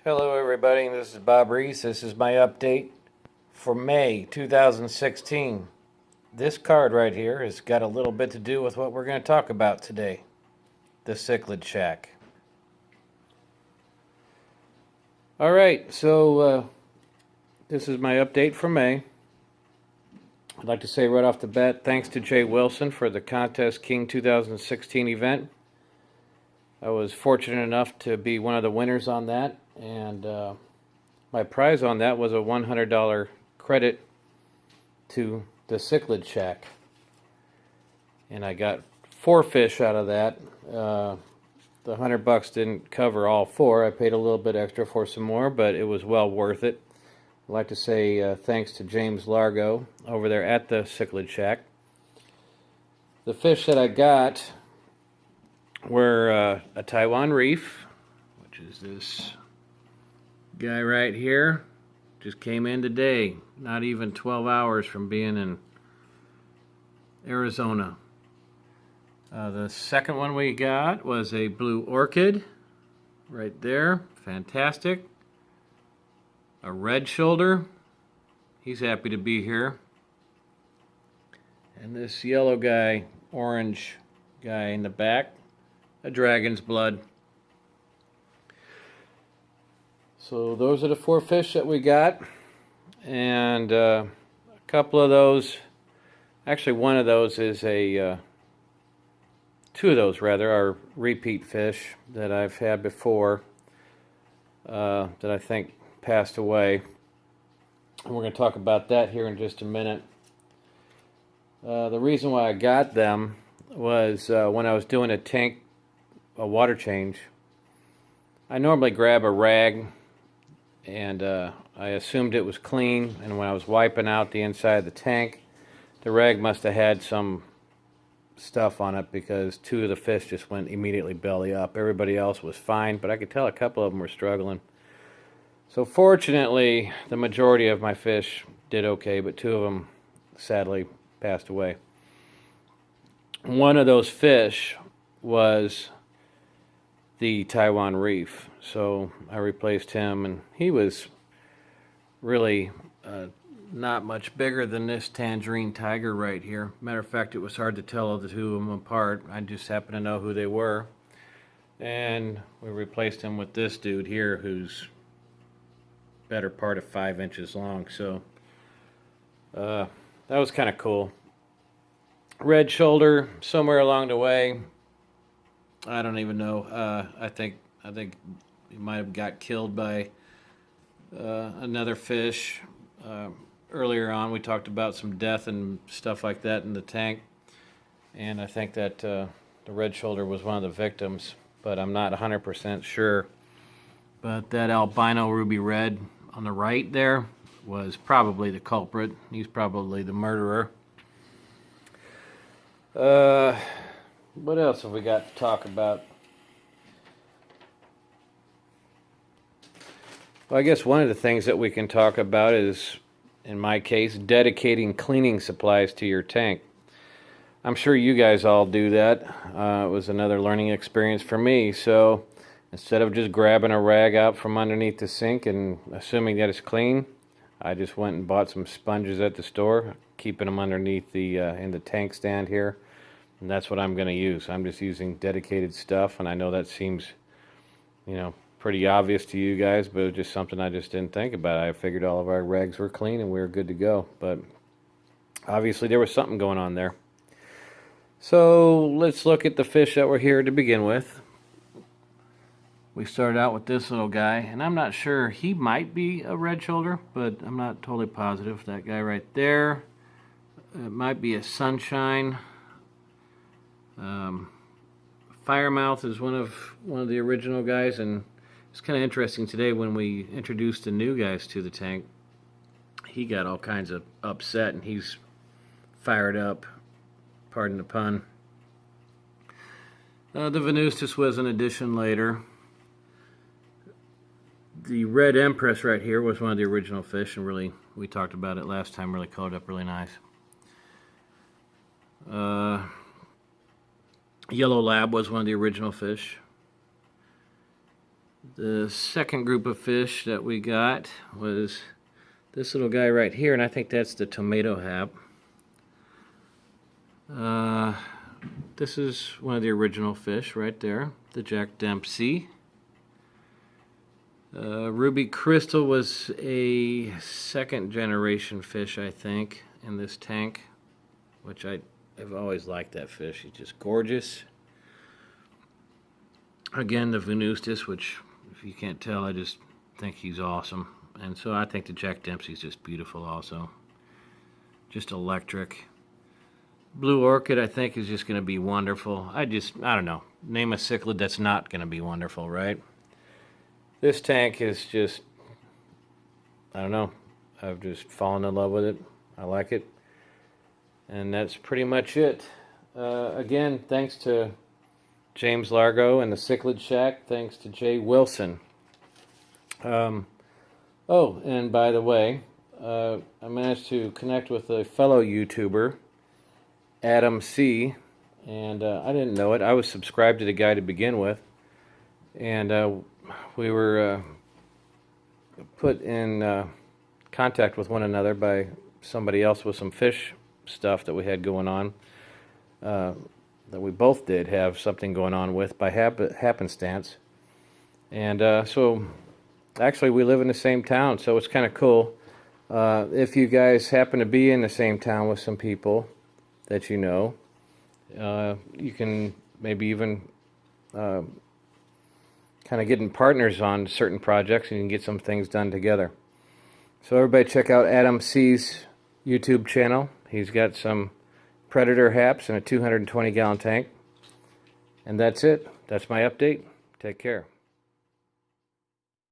Hello everybody, this is Bob Reese. This is my update for May 2016. This card right here has got a little bit to do with what we're going to talk about today. The Cichlid Shack. Alright, so this is my update for May. I'd like to say right off the bat, thanks to Jay Wilson for the Contest King 2016 event. I was fortunate enough to be one of the winners on that, and my prize on that was a $100 credit to the Cichlid Shack. And I got 4 fish out of that. The $100 didn't cover all 4. I paid a little bit extra for some more, but it was well worth it. I'd like to say thanks to James Largo over there at the Cichlid Shack. The fish that I got were a Taiwan reef, which is this guy right here. Just came in today, not even 12 hours from being in Arizona. The second one we got was a blue orchid, right there, fantastic. A red shoulder, he's happy to be here. And this yellow guy, orange guy in the back, a dragon's blood. So those are the 4 fish that we got, and a couple of those, actually one of those is a 2 of those rather are repeat fish that I've had before that I think passed away, and we're going to talk about that here in just a minute. The reason why I got them was when I was doing a water change. I normally grab a rag, and I assumed it was clean, and when I was wiping out the inside of the tank, the rag must have had some stuff on it, because 2 of the fish just went immediately belly up. Everybody else was fine, but I could tell a couple of them were struggling. So fortunately, the majority of my fish did okay, but 2 of them sadly passed away. One of those fish was the Taiwan reef, so I replaced him, and he was really not much bigger than this tangerine tiger right here. Matter of fact, it was hard to tell the 2 of them apart. I just happened to know who they were, and we replaced him with this dude here, who's better part of 5 inches long. So that was kind of cool. Red shoulder, somewhere along the way, I don't even know. I think he might have got killed by another fish. Earlier on, we talked about some death and stuff like that in the tank, and I think that the red shoulder was one of the victims, but I'm not 100% sure. But that albino ruby red on the right there was probably the culprit. He's probably the murderer. What else have we got to talk about? Well, I guess one of the things that we can talk about is, in my case, dedicating cleaning supplies to your tank. I'm sure you guys all do that. It was another learning experience for me. So instead of just grabbing a rag out from underneath the sink and assuming that it's clean, I just went and bought some sponges at the store, keeping them underneath the in the tank stand here. And that's what I'm going to use. I'm just using dedicated stuff, and I know that seems, pretty obvious to you guys, but it was just something I just didn't think about. I figured all of our rags were clean and we were good to go, but obviously there was something going on there. So let's look at the fish that were here to begin with. We started out with this little guy, and I'm not sure, he might be a red shoulder, but I'm not totally positive. That guy right there, it might be a sunshine. Firemouth is one of the original guys, and it's kind of interesting today when we introduced the new guys to the tank. He got all kinds of upset, and he's fired up, pardon the pun. The Venustus was an addition later. The red empress right here was one of the original fish, and really, we talked about it last time, really colored up really nice. Yellow lab was one of the original fish. The second group of fish that we got was this little guy right here, and I think that's the tomato hap. This is one of the original fish right there, the Jack Dempsey. Ruby Crystal was a second generation fish, I think, in this tank, which I've always liked that fish. He's just gorgeous. Again, the Venustus, which, if you can't tell, I just think he's awesome. And so I think the Jack Dempsey's just beautiful also. Just electric. Blue Orchid, I think, is just going to be wonderful. I don't know. Name a cichlid that's not going to be wonderful, right? This tank is just, I don't know. I've just fallen in love with it. I like it. And that's pretty much it. Again, thanks to James Largo and the Cichlid Shack. Thanks to Jay Wilson. Oh, and by the way, I managed to connect with a fellow YouTuber, Adam C. And I didn't know it. I was subscribed to the guy to begin with. And we were put in contact with one another by somebody else with some fish stuff that we had going on, that we both did have something going on with by happenstance. And so actually we live in the same town, so it's kind of cool. If you guys happen to be in the same town with some people that you know, you can maybe even kind of getting partners on certain projects, and you can get some things done together. So everybody check out Adam C's YouTube channel. He's got some predator haps in a 220-gallon tank. And that's it. That's my update. Take care.